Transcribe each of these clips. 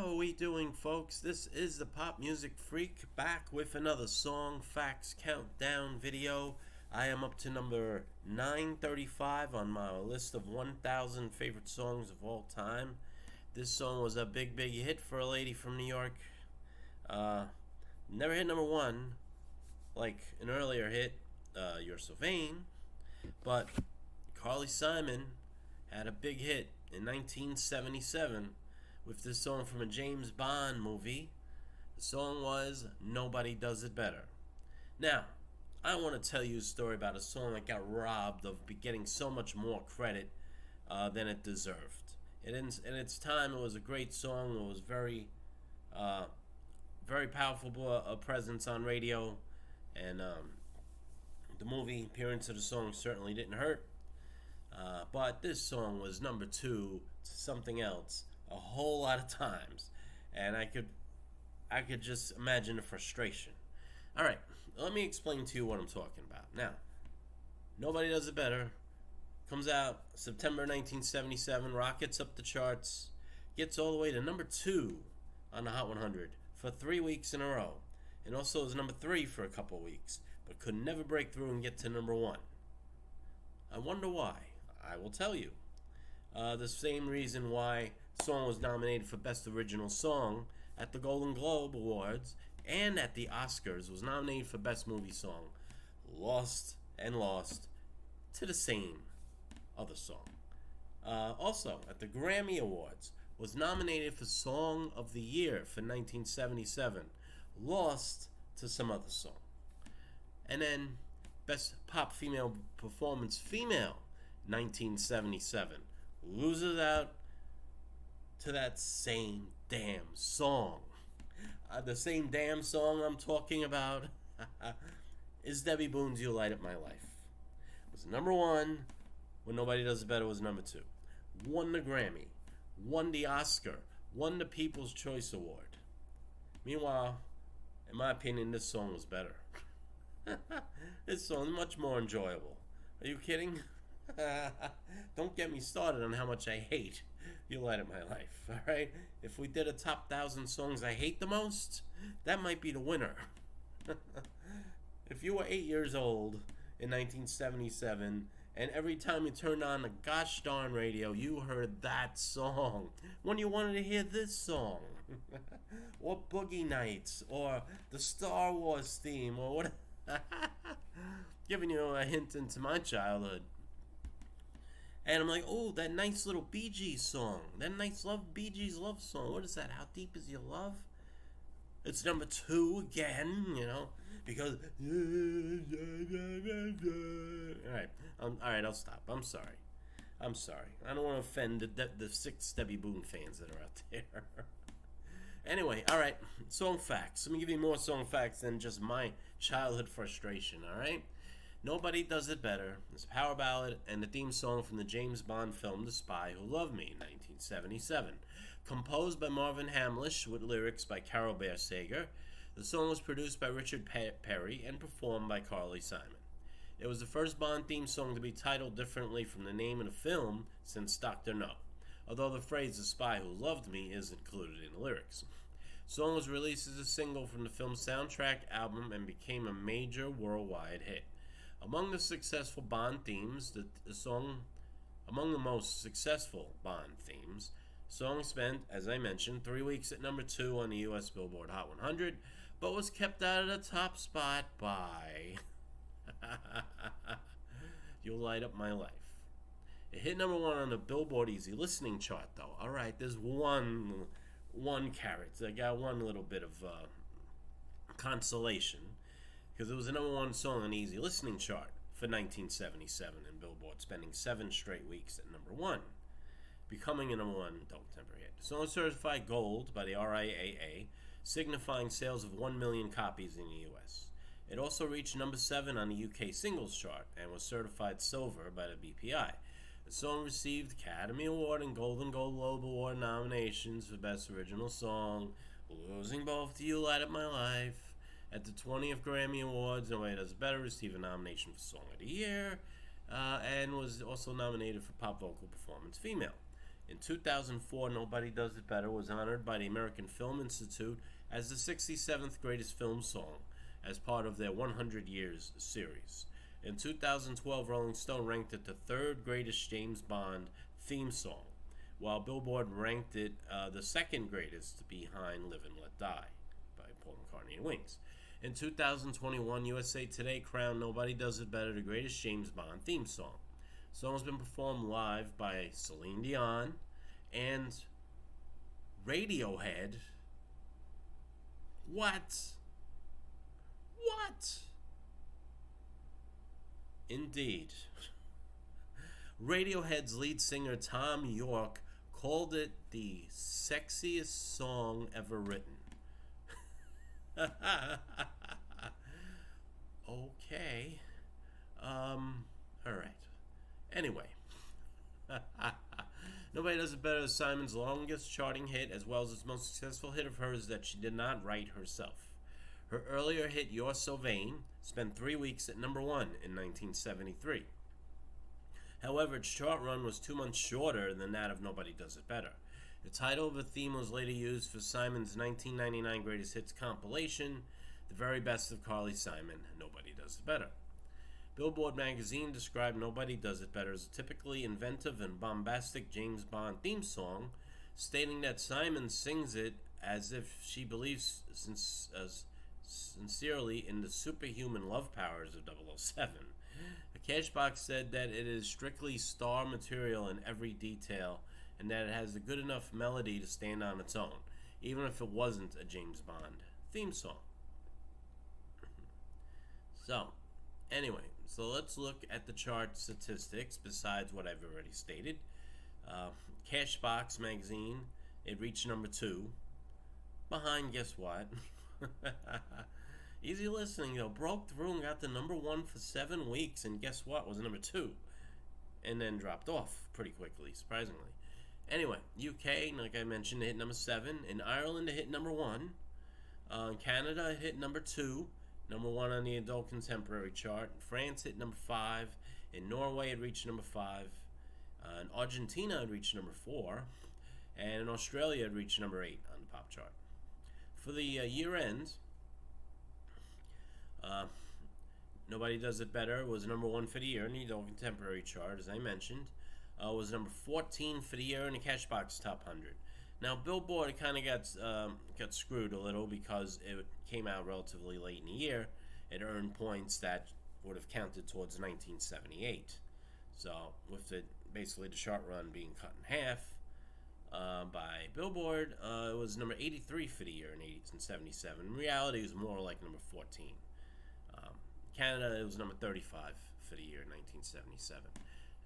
How are we doing, folks? This is the Pop Music Freak back with another Song Facts Countdown video. I am up to number 935 on my list of 1,000 favorite songs of all time. This song was a big hit for a lady from New York. Never hit number one like an earlier hit, You're So Vain, but Carly Simon had a big hit in 1977 with this song from a James Bond movie. The song was Nobody Does It Better. Now, I want to tell you a story about a song that got robbed of getting so much more credit than it deserved. In its time, it was a great song. It was very powerful presence on radio, and the movie appearance of the song certainly didn't hurt. But this song was number 2 to something else a whole lot of times, and I could just imagine the frustration. All right, let me explain to you what I'm talking about. Now, Nobody Does It Better comes out September 1977, rockets up the charts, gets all the way to number 2 on the Hot 100 for 3 weeks in a row, and also was number 3 for a couple weeks, but could never break through and get to number 1. I wonder why. I will tell you. The same reason why the song was nominated for Best Original Song at the Golden Globe Awards and at the Oscars, was nominated for Best Movie Song, lost to the same other song. Also, at the Grammy Awards, was nominated for Song of the Year for 1977, lost to some other song. And then Best Pop Female Performance Female, 1977, loses out to that same damn song. The same damn song I'm talking about is Debbie Boone's You Light Up My Life. It was number 1 when Nobody Does It Better was number 2. Won the Grammy, won the Oscar, won the People's Choice Award. Meanwhile, in my opinion, this song was better. This song is much more enjoyable. Are you kidding? Don't get me started on how much I hate You Light Up My Life, alright? If we did a top 1,000 songs I hate the most, that might be the winner. If you were 8 years old in 1977, and every time you turned on the gosh darn radio, you heard that song, when you wanted to hear this song, or Boogie Nights, or the Star Wars theme, or what? Giving you a hint into my childhood. And I'm like, oh, that nice little Bee Gees song. That nice Bee Gees love song. What is that? How Deep Is Your Love? It's number 2 again, because... Alright, I'll stop. I'm sorry. I don't want to offend the 6 Debbie Boone fans that are out there. Anyway, alright, song facts. Let me give you more song facts than just my childhood frustration, alright? Nobody Does It Better is a power ballad and the theme song from the James Bond film The Spy Who Loved Me, 1977. Composed by Marvin Hamlisch with lyrics by Carol Bear Sager, the song was produced by Richard Perry and performed by Carly Simon. It was the first Bond theme song to be titled differently from the name of the film since Dr. No, although the phrase The Spy Who Loved Me is included in the lyrics. The song was released as a single from the film's soundtrack album and became a major worldwide hit. Among the most successful Bond themes, the song spent, as I mentioned, 3 weeks at number 2 on the U.S. Billboard Hot 100, but was kept out of the top spot by You'll Light Up My Life. It hit number 1 on the Billboard Easy Listening chart, though. All right, there's one carrot. I got one little bit of consolation, because it was the number 1 song on the Easy Listening chart for 1977 in Billboard, spending 7 straight weeks at number 1, becoming a number 1 don't temper hit. The song was certified gold by the RIAA, signifying sales of 1 million copies in the U.S. It also reached number 7 on the UK singles chart and was certified silver by the BPI. The song received Academy Award and Golden Globe Award nominations for Best Original Song, losing both to You Light Up My Life. At the 20th Grammy Awards, Nobody Does It Better received a nomination for Song of the Year, and was also nominated for Pop Vocal Performance Female. In 2004, Nobody Does It Better was honored by the American Film Institute as the 67th greatest film song as part of their 100 Years series. In 2012, Rolling Stone ranked it the third greatest James Bond theme song, while Billboard ranked it the second greatest behind Live and Let Die by Paul McCartney and Wings. In 2021, USA Today crowned Nobody Does It Better the greatest James Bond theme song. The song has been performed live by Celine Dion and Radiohead. What? Indeed. Radiohead's lead singer Thom Yorke called it the sexiest song ever written. Okay. Alright. Anyway. Nobody Does It Better is Simon's longest charting hit, as well as its most successful hit of hers that she did not write herself. Her earlier hit, You're So Vain, spent 3 weeks at number 1 in 1973. However, its chart run was 2 months shorter than that of Nobody Does It Better. The title of the theme was later used for Simon's 1999 Greatest Hits compilation, The Very Best of Carly Simon, Nobody Does It Better. Billboard magazine described Nobody Does It Better as a typically inventive and bombastic James Bond theme song, stating that Simon sings it as if she believes sincerely in the superhuman love powers of 007. Cashbox said that it is strictly star material in every detail and that it has a good enough melody to stand on its own, even if it wasn't a James Bond theme song. So let's look at the chart statistics besides what I've already stated. Cashbox magazine, it reached number 2. Behind, guess what? Easy listening, though. Broke through and got the number 1 for 7 weeks, and guess what? Was number 2. And then dropped off pretty quickly, surprisingly. Anyway, UK, like I mentioned, it hit number 7. In Ireland, it hit number 1. In Canada, it hit number 2. Number 1 on the adult contemporary chart. In France, it hit number 5. In Norway, it reached number 5. In Argentina, it reached number 4. And in Australia, it reached number 8 on the pop chart. For the year end, Nobody Does It Better was number 1 for the year in the adult contemporary chart, as I mentioned. Was number 14 for the year in the Cashbox Top 100. Now, Billboard kind of got screwed a little because it came out relatively late in the year. It earned points that would have counted towards 1978. So, with basically the chart run being cut in half by Billboard, it was number 83 for the year in 1977. In reality, it was more like number 14. Canada, it was number 35 for the year 1977.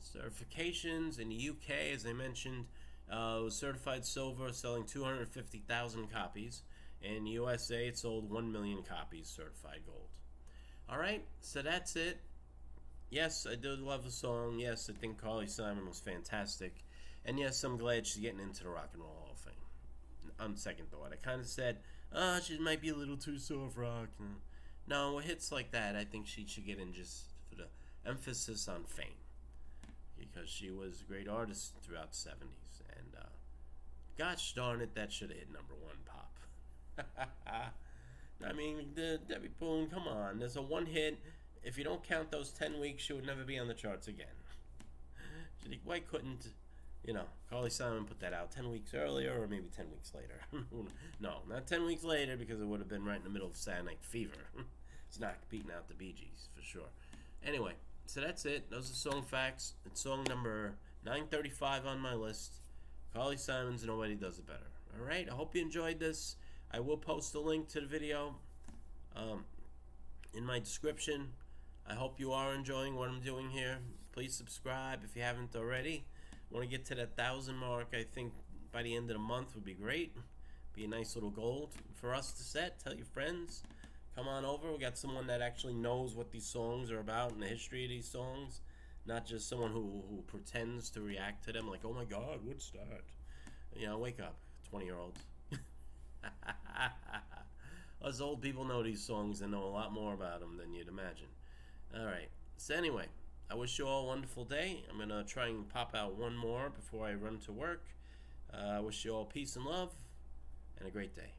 Certifications in the UK, as I mentioned, it was certified silver, selling 250,000 copies. In the USA, it sold 1 million copies, certified gold. Alright, so that's it. Yes, I do love the song. Yes, I think Carly Simon was fantastic. And yes, I'm glad she's getting into the Rock and Roll Hall of Fame. On second thought, I kind of said, she might be a little too soft rock. No, hits like that, I think she should get in just for the emphasis on fame. Because she was a great artist throughout the 70s. And, gosh darn it, that should have hit number 1 pop. I mean, Debbie Poon, come on. There's a 1 hit. If you don't count those 10 weeks, she would never be on the charts again. Why couldn't, Carly Simon put that out 10 weeks earlier or maybe 10 weeks later? No, not 10 weeks later because it would have been right in the middle of Saturday Night Fever. It's not beating out the Bee Gees, for sure. Anyway, so that's it. Those are song facts. It's song number 935 on my list. Carly Simon's Nobody Does It Better. Alright, I hope you enjoyed this. I will post a link to the video in my description. I hope you are enjoying what I'm doing here. Please subscribe if you haven't already. Want to get to that 1,000 mark, I think by the end of the month would be great. Be a nice little goal for us to set. Tell your friends. Come on over. We got someone that actually knows what these songs are about and the history of these songs. Not just someone who pretends to react to them like, oh my God, what's that? Wake up, 20-year-olds. Us old people know these songs and know a lot more about them than you'd imagine. Alright, so anyway, I wish you all a wonderful day. I'm going to try and pop out one more before I run to work. I wish you all peace and love and a great day.